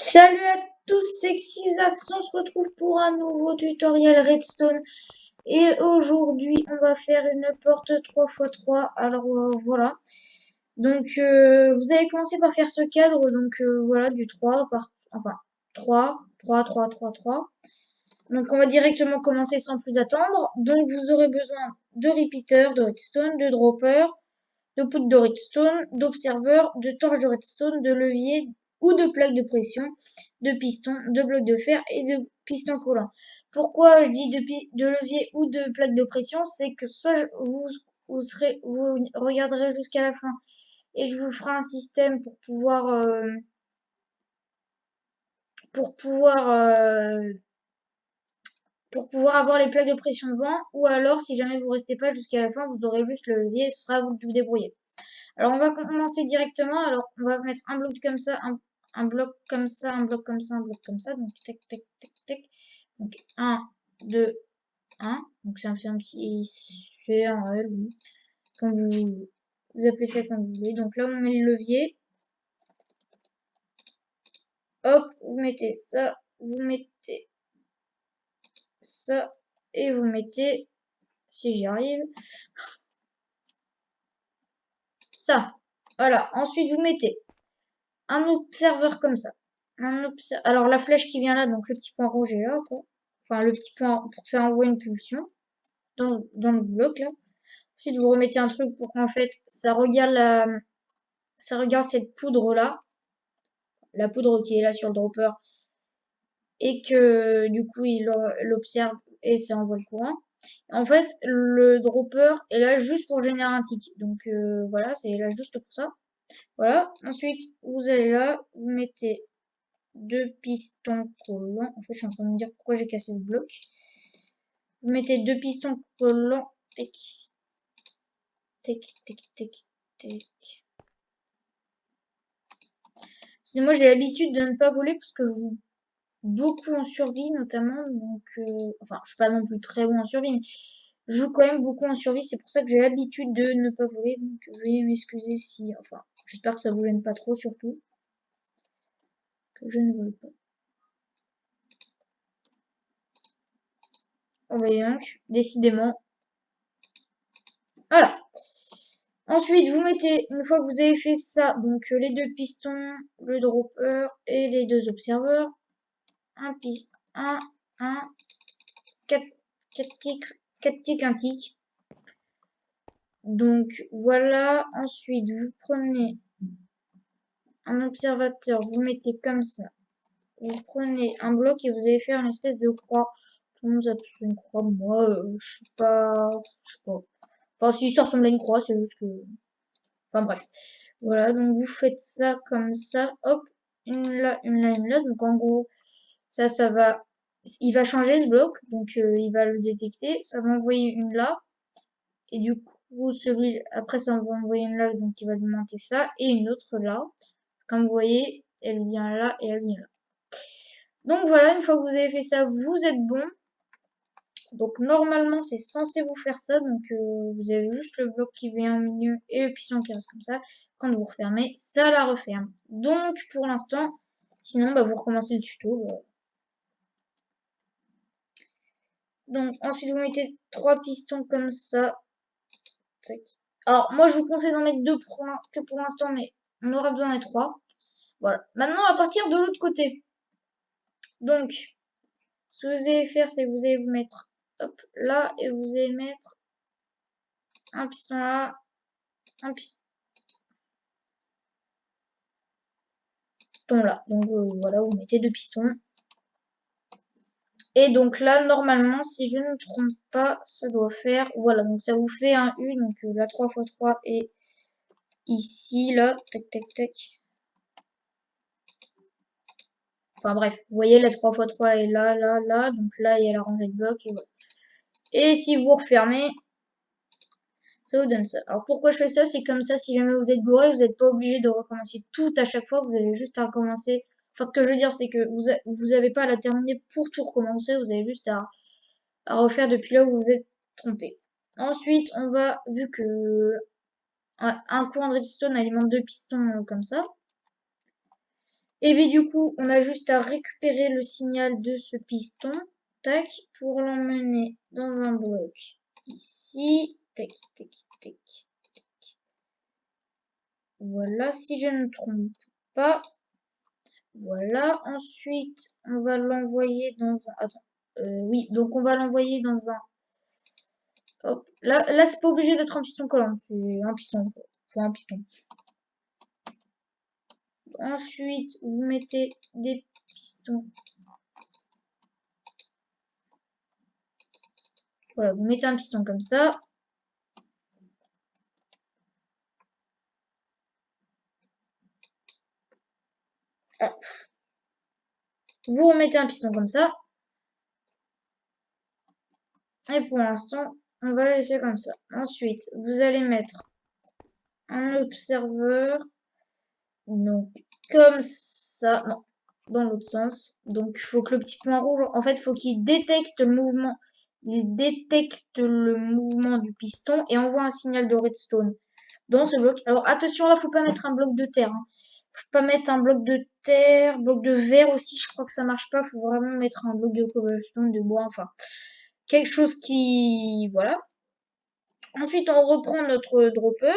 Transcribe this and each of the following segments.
Salut à tous, c'est Xizax, on se retrouve pour un nouveau tutoriel Redstone et aujourd'hui on va faire une porte 3x3. Alors voilà, donc vous avez commencé par faire ce cadre, donc voilà du 3 par, enfin 3, 3, 3, 3, 3. Donc on va directement commencer sans plus attendre. Donc vous aurez besoin de repeater, de redstone, de dropper, de poudre de redstone, d'observeur, de torches de redstone, de levier ou de plaques de pression, de pistons, de blocs de fer et de pistons collants. Pourquoi je dis de levier ou de plaques de pression? C'est que soit vous regarderez jusqu'à la fin et je vous ferai un système pour pouvoir euh, pour pouvoir avoir les plaques de pression devant, ou alors si jamais vous restez pas jusqu'à la fin, vous aurez juste le levier et ce sera à vous de vous débrouiller. Alors on va commencer directement. Alors on va mettre un bloc comme ça, un bloc comme ça, un bloc comme ça, un bloc comme ça. Donc tac tac tac tac. Donc 1, 2, 1. Donc c'est un petit CRL, oui. Quand vous appelez ça comme vous voulez. Donc là on met le levier. Hop, vous mettez ça, vous mettez ça et vous mettez, si j'y arrive, ça. Voilà. Ensuite vous mettez un observeur comme ça. Alors la flèche qui vient là, donc le petit point rouge est là, quoi. Enfin le petit point pour que ça envoie une pulsion dans le bloc là. Ensuite vous remettez un truc pour qu'en fait ça regarde cette poudre là, la poudre qui est là sur le dropper, et que du coup il l'observe et ça envoie le courant. En fait le dropper est là juste pour générer un tick. Donc voilà, c'est là juste pour ça. Voilà. Ensuite vous allez là, vous mettez deux pistons collants. En fait, je suis en train de me dire pourquoi j'ai cassé ce bloc. Vous mettez deux pistons collants. Tic, tic, tic, tic, tic. Moi, j'ai l'habitude de ne pas voler parce que je joue beaucoup en survie, notamment. Donc, enfin, je suis pas non plus très bon en survie, mais je joue quand même beaucoup en survie. C'est pour ça que j'ai l'habitude de ne pas voler. Donc, veuillez m'excuser si, enfin, j'espère que ça vous gêne pas trop, surtout que je ne vole pas. Oh, bah, donc, décidément. Voilà. Ensuite, vous mettez, une fois que vous avez fait ça, donc les deux pistons, le dropper et les deux observeurs. Un piston, un, 4 ticks, un tick. Donc voilà. Ensuite, vous prenez un observateur, vous mettez comme ça. Vous prenez un bloc et vous allez faire une espèce de croix. Tout le monde appelle ça une croix. Moi, je sais pas. Enfin, si ça ressemble à une croix, c'est juste que. Enfin bref. Voilà, donc vous faites ça comme ça, hop, une là, une là, une là. Donc en gros, ça va, il va changer ce bloc, donc il va le détecter, ça va envoyer une là, et du coup celui après ça va envoyer une là, donc il va lui monter ça, et une autre là. Comme vous voyez, elle vient là et elle vient là. Donc voilà, une fois que vous avez fait ça, vous êtes bon. Donc normalement c'est censé vous faire ça, donc vous avez juste le bloc qui vient au milieu et le piston qui reste comme ça. Quand vous refermez, ça la referme. Donc pour l'instant, sinon bah, vous recommencez le tuto. Donc ensuite vous mettez trois pistons comme ça. Tac. Alors moi je vous conseille d'en mettre deux que pour l'instant, mais on aura besoin des trois. Voilà. Maintenant à partir de l'autre côté. Donc ce que vous allez faire, c'est que vous allez vous mettre hop là et vous allez mettre un piston là, un piston là. Donc voilà, vous mettez deux pistons. Et donc là, normalement, si je ne me trompe pas, ça doit faire, voilà, donc ça vous fait un U, donc la 3x3 est ici, là, tac, tac, tac. Enfin bref, vous voyez, la 3x3 est là, là, là, donc là, il y a la rangée de blocs, et voilà. Et si vous refermez, ça vous donne ça. Alors pourquoi je fais ça? C'est comme ça, si jamais vous êtes bourré, vous n'êtes pas obligé de recommencer tout à chaque fois, vous avez juste à recommencer. Enfin, ce que je veux dire, c'est que vous avez pas à la terminer pour tout recommencer, vous avez juste à refaire depuis là où vous êtes trompé. Ensuite, on va, vu que un courant de redstone alimente deux pistons comme ça, Et bien du coup, on a juste à récupérer le signal de ce piston, tac, pour l'emmener dans un bloc ici, tac, tac, tac. Voilà, si je ne me trompe pas. Voilà, ensuite, on va l'envoyer dans un... Attends, oui, donc on va l'envoyer dans un... Hop, là c'est pas obligé d'être un piston collant, c'est un piston, quoi. Faut un piston. Ensuite, vous mettez des pistons. Voilà, vous mettez un piston comme ça. Hop. Vous remettez un piston comme ça. Et pour l'instant, on va laisser comme ça. Ensuite, vous allez mettre un observeur. Donc, comme ça. Non, dans l'autre sens. Donc, il faut que le petit point rouge, en fait, il faut qu'il détecte le mouvement. Il détecte le mouvement du piston et envoie un signal de redstone dans ce bloc. Alors, attention, là, faut pas mettre un bloc de terre. Hein. Faut pas mettre un bloc de terre, bloc de verre aussi, je crois que ça marche pas. Faut vraiment mettre un bloc de cobblestone, de bois, enfin. Quelque chose qui... Voilà. Ensuite, on reprend notre dropper.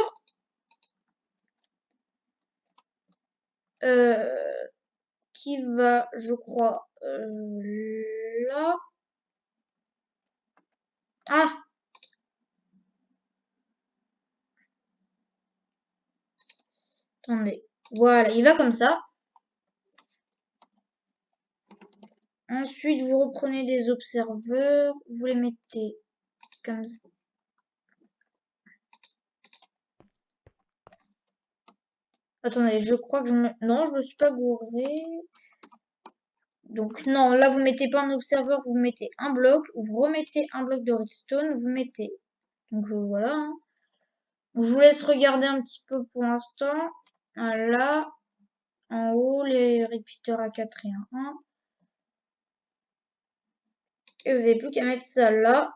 Qui va, je crois, là. Ah! Attendez. Voilà, il va comme ça. Ensuite, vous reprenez des observeurs. Vous les mettez comme ça. Attendez, je crois que je me... Non, je me suis pas gouré. Donc non, là vous mettez pas un observeur, vous mettez un bloc, vous remettez un bloc de redstone, vous mettez. Donc voilà. Hein. Je vous laisse regarder un petit peu pour l'instant. Là, en haut, les repeaters à 4 et 1. Et vous n'avez plus qu'à mettre ça là.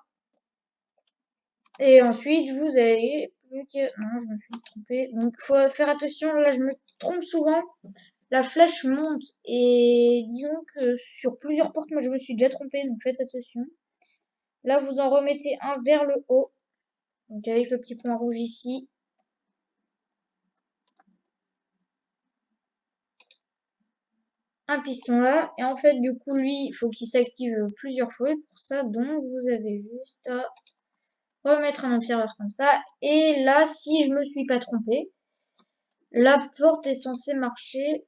Et ensuite, vous avez plus qu'à... Non, je me suis trompée. Donc, il faut faire attention. Là, je me trompe souvent. La flèche monte. Et disons que sur plusieurs portes, moi, je me suis déjà trompée. Donc, faites attention. Là, vous en remettez un vers le haut. Donc, avec le petit point rouge ici. Un piston là. Et en fait, du coup, lui, il faut qu'il s'active plusieurs fois. Et pour ça, donc, vous avez juste à remettre un observeur comme ça. Et là, si je me suis pas trompée, la porte est censée marcher.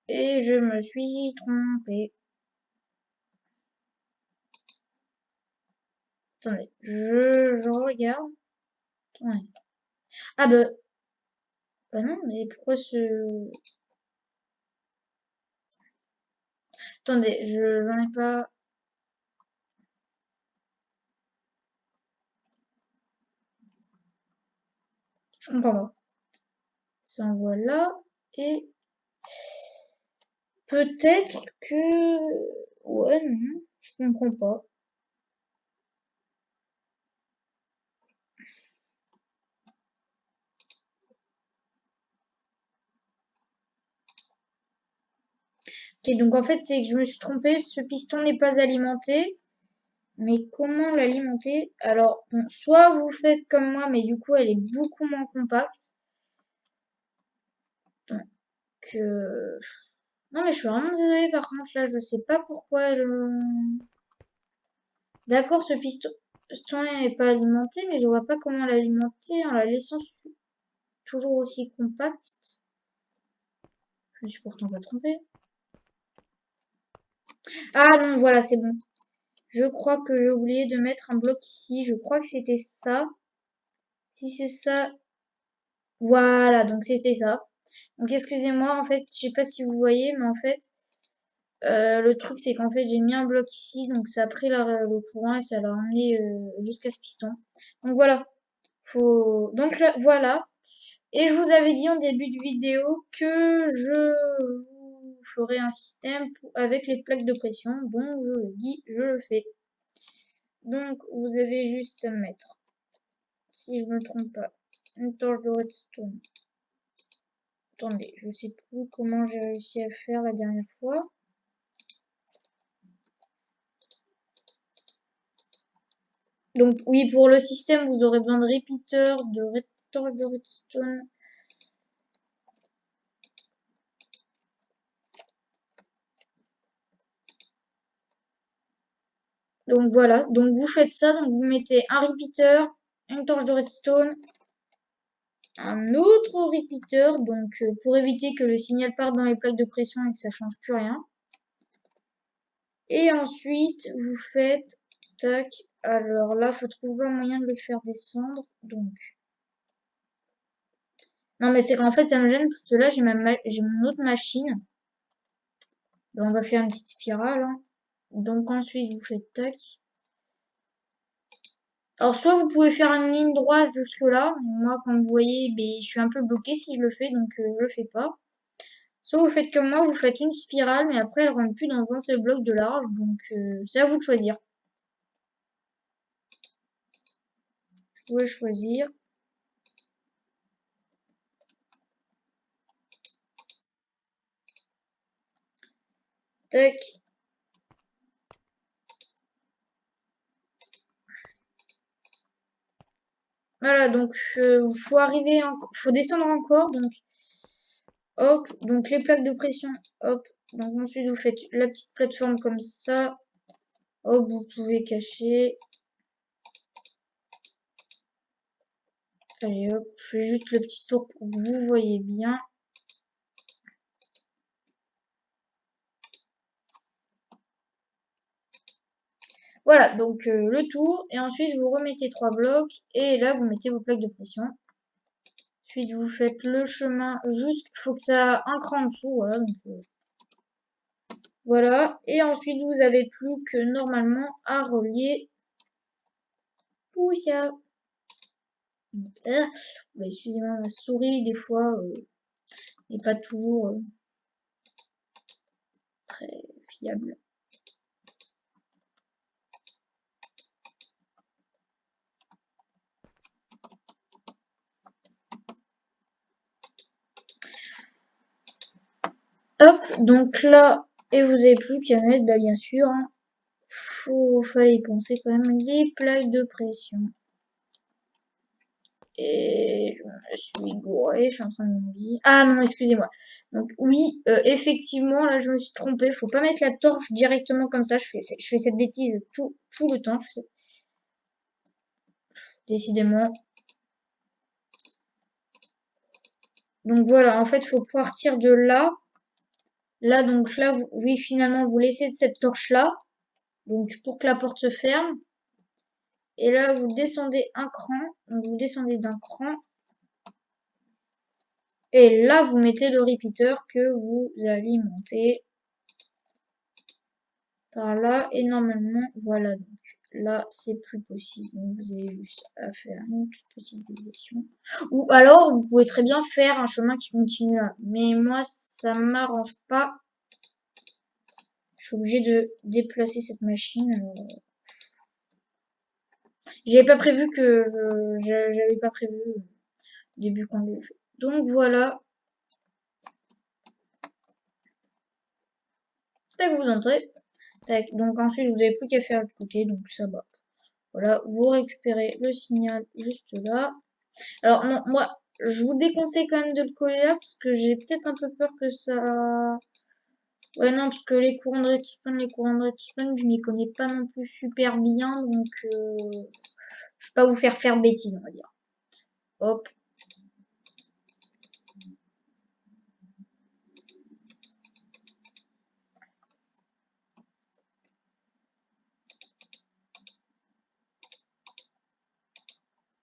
Et je me suis trompée. Attendez, je regarde. Attendez. Ah bah non, mais pourquoi ce... Attendez, j'en ai pas... Je comprends pas. Ça envoie là. Et peut-être que... Ouais, non, je comprends pas. Ok, donc en fait, c'est que je me suis trompée. Ce piston n'est pas alimenté. Mais comment l'alimenter? Alors, bon, soit vous faites comme moi, mais du coup, elle est beaucoup moins compacte. Donc, non, mais je suis vraiment désolée, par contre, là, je sais pas pourquoi elle... D'accord, ce piston n'est pas alimenté, mais je vois pas comment l'alimenter en la laissant toujours aussi compacte. Je me suis pourtant pas trompée. Ah non, voilà, c'est bon. Je crois que j'ai oublié de mettre un bloc ici. Je crois que c'était ça. Si c'est ça... Voilà, donc c'était ça. Donc excusez-moi, en fait, je sais pas si vous voyez, mais en fait, le truc c'est qu'en fait j'ai mis un bloc ici, donc ça a pris le courant et ça l'a emmené jusqu'à ce piston. Donc voilà, faut... Donc là, voilà. Et je vous avais dit en début de vidéo que je vous ferai un système avec les plaques de pression. Donc je le dis, je le fais. Donc vous avez juste à mettre, si je me trompe pas, une torche de redstone Attendez, je sais plus comment j'ai réussi à le faire la dernière fois. Donc oui, pour le système, vous aurez besoin de repeater, de torche de redstone. Donc voilà, donc vous faites ça, donc vous mettez un repeater, une torche de redstone, un autre repeater, donc pour éviter que le signal parte dans les plaques de pression et que ça change plus rien. Et ensuite, vous faites, tac, alors là, faut trouver un moyen de le faire descendre, donc. Non, mais c'est qu'en fait, ça me gêne parce que là, j'ai mon autre machine. Donc, on va faire une petite spirale, hein. Donc ensuite, vous faites tac. Alors, soit vous pouvez faire une ligne droite jusque là. Moi, comme vous voyez, je suis un peu bloqué si je le fais, donc je le fais pas. Soit vous faites comme moi, vous faites une spirale, mais après, elle rentre plus dans un seul bloc de large. Donc, c'est à vous de choisir. Vous pouvez choisir. Tac. Voilà, donc faut arriver, faut descendre encore. Donc, hop, donc les plaques de pression, hop. Donc ensuite, vous faites la petite plateforme comme ça. Hop, vous pouvez cacher. Allez hop, je fais juste le petit tour pour que vous voyez bien. Voilà, donc le tour. Et ensuite, vous remettez 3 blocs. Et là, vous mettez vos plaques de pression. Ensuite, vous faites le chemin juste. Faut que ça a un cran en dessous. Voilà, donc, voilà. Et ensuite, vous avez plus que normalement à relier. Ouya. Excusez-moi, ma souris, des fois, n'est pas toujours très fiable. Hop, donc là, et vous avez plus qu'à mettre, bah, bien sûr, hein, fallait y penser quand même, les plaques de pression. Et je me suis gourée, je suis en train de me dire. Ah non, excusez-moi. Donc oui, effectivement, là je me suis trompée. Faut pas mettre la torche directement comme ça. Je fais cette bêtise tout le temps. Décidément. Donc voilà, en fait, faut partir de là. Là, donc là, oui, finalement, vous laissez cette torche-là. Donc pour que la porte se ferme. Et là, vous descendez un cran. Donc vous descendez d'un cran. Et là, vous mettez le repeater que vous alimentez par là. Et normalement, voilà. Donc là, c'est plus possible. Donc vous avez juste à faire une toute petite déviation. Ou alors, vous pouvez très bien faire un chemin qui continue là. Mais moi, ça m'arrange pas. Je suis obligée de déplacer cette machine. J'avais pas prévu que j'avais pas prévu au début quand je l'ai fait. Donc voilà. Tac, vous entrez. Tac. Donc ensuite, vous n'avez plus qu'à faire le côté. Donc ça va. Voilà, vous récupérez le signal juste là. Alors non, moi, je vous déconseille quand même de le coller là parce que j'ai peut-être un peu peur que ça. Ouais non, parce que les courants de redstone, je m'y connais pas non plus super bien, donc je vais pas vous faire bêtise, on va dire. Hop.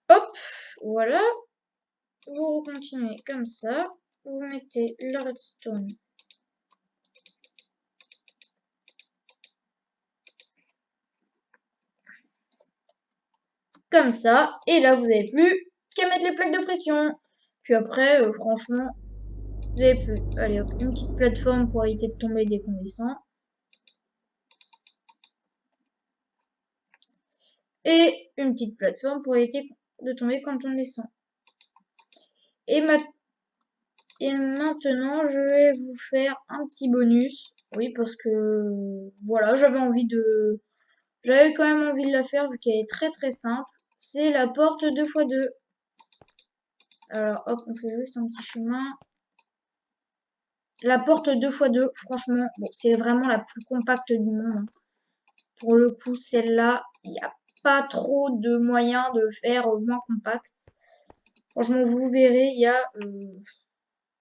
Hop, voilà. Vous continuez comme ça. Vous mettez le redstone. Comme ça. Et là, vous n'avez plus qu'à mettre les plaques de pression. Puis après, franchement, vous n'avez plus. Allez hop, une petite plateforme pour éviter de tomber dès qu'on descend. Et une petite plateforme pour éviter de tomber quand on descend. Et Et maintenant, je vais vous faire un petit bonus. Oui, parce que voilà, j'avais quand même envie de la faire vu qu'elle est très très simple. C'est la porte 2x2. Alors hop, on fait juste un petit chemin. La porte 2x2, franchement, bon, c'est vraiment la plus compacte du monde, hein. Pour le coup, celle-là, il n'y a pas trop de moyens de faire moins compact. Franchement, vous verrez, il y a...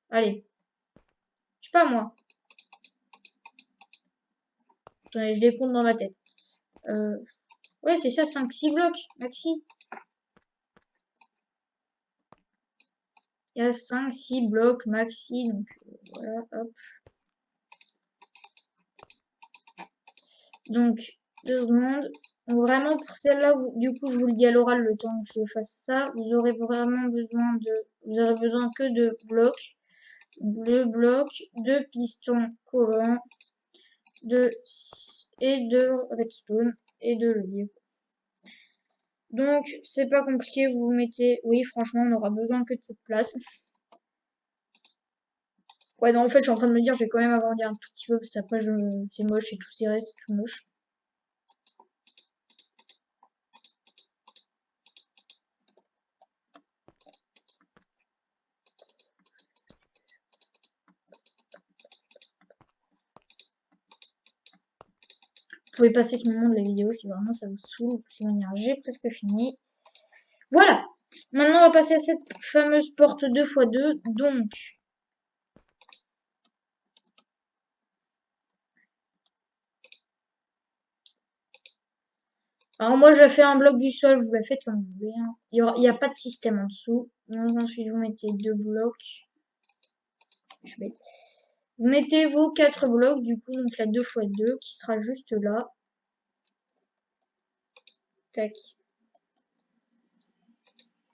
allez, je sais pas moi. Attendez, je les compte dans ma tête. Ouais, c'est ça, 5-6 blocs, maxi. Il y a 5-6 blocs maxi, donc voilà, hop. Donc, 2 secondes. Donc, vraiment, pour celle-là, du coup, je vous le dis à l'oral le temps que je fasse ça. Vous aurez vraiment besoin de... Vous aurez besoin que de blocs. Le bloc, de pistons collants, et de redstone et de levier. Donc, c'est pas compliqué, vous mettez... Oui, franchement, on aura besoin que de cette place. Ouais, non, en fait, je suis en train de me dire, je vais quand même agrandir un tout petit peu, parce qu'après, c'est moche et tout serré, c'est tout moche. Vous pouvez passer ce moment de la vidéo si vraiment ça vous saoule. De toute manière, j'ai presque fini. Voilà. Maintenant, on va passer à cette fameuse porte 2x2. Donc, alors moi, je vais faire un bloc du sol. Vous la faites comme vous voulez, hein. Il n'y a pas de système en dessous. Donc, ensuite, vous mettez 2 blocs. Vous mettez vos 4 blocs, du coup, donc la 2x2 qui sera juste là. Tac.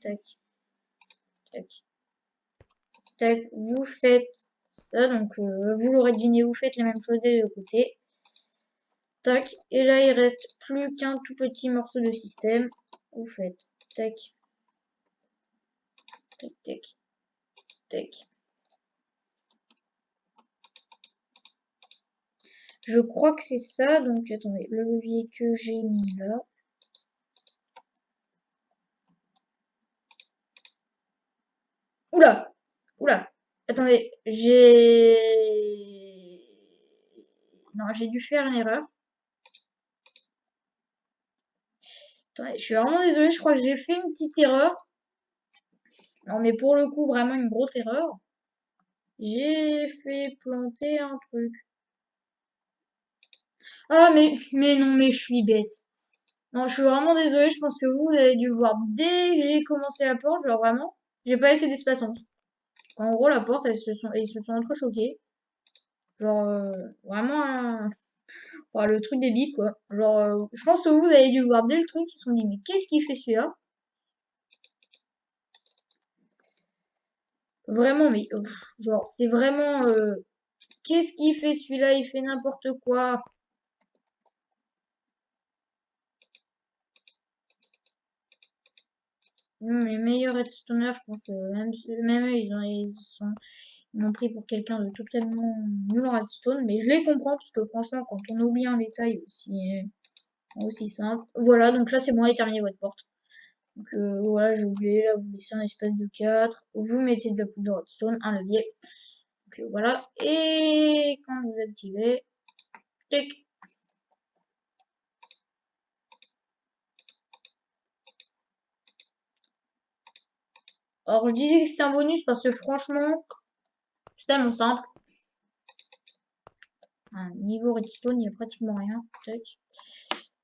Tac. Tac. Tac. Vous faites ça, donc vous l'aurez deviné, vous faites la même chose des deux côtés. Tac. Et là, il reste plus qu'un tout petit morceau de système. Vous faites tac. Tac, tac. Tac. Je crois que c'est ça, donc attendez, le levier que j'ai mis là. Oula! Oula! Attendez, non, j'ai dû faire une erreur. Attendez, je suis vraiment désolée, je crois que j'ai fait une petite erreur. Non, mais pour le coup, vraiment une grosse erreur. J'ai fait planter un truc. Ah, mais non, mais je suis bête. Non, je suis vraiment désolée, je pense que vous avez dû le voir dès que j'ai commencé la porte, genre vraiment, j'ai pas laissé d'espace entre. En gros, la porte, ils se sont entrechoqués. Genre, vraiment, enfin, le truc débile, quoi. Genre, je pense que vous avez dû le voir dès le truc, ils se sont dit, mais qu'est-ce qu'il fait celui-là? Vraiment, mais, genre, c'est vraiment, qu'est-ce qu'il fait celui-là? Il fait n'importe quoi. Les meilleurs redstoners, je pense que même eux, ils m'ont pris pour quelqu'un de totalement nul en redstone. Mais je les comprends, parce que franchement, quand on oublie un détail aussi simple. Voilà, donc là, c'est bon, allez terminer votre porte. Donc voilà, j'ai oublié, là, vous laissez un espace de 4. Vous mettez de la poudre de redstone, un levier. Donc voilà. Et quand vous activez, tac. Alors, je disais que c'était un bonus parce que franchement, c'est tellement simple. Niveau redstone, il n'y a pratiquement rien. Tac.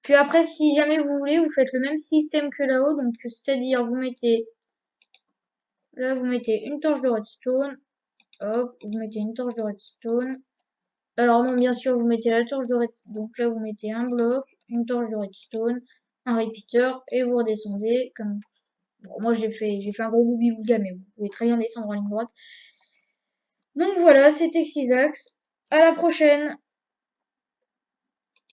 Puis après, si jamais vous voulez, vous faites le même système que là-haut. Donc, c'est-à-dire, vous mettez... Là, vous mettez une torche de redstone. Hop, vous mettez une torche de redstone. Alors non, bien sûr, vous mettez la torche de redstone. Donc là, vous mettez un bloc, une torche de redstone, un repeater, et vous redescendez. Comme... Bon, moi, j'ai fait un gros boubi-boulga, mais vous pouvez très bien descendre en ligne droite. Donc voilà, c'était Xizax. À la prochaine!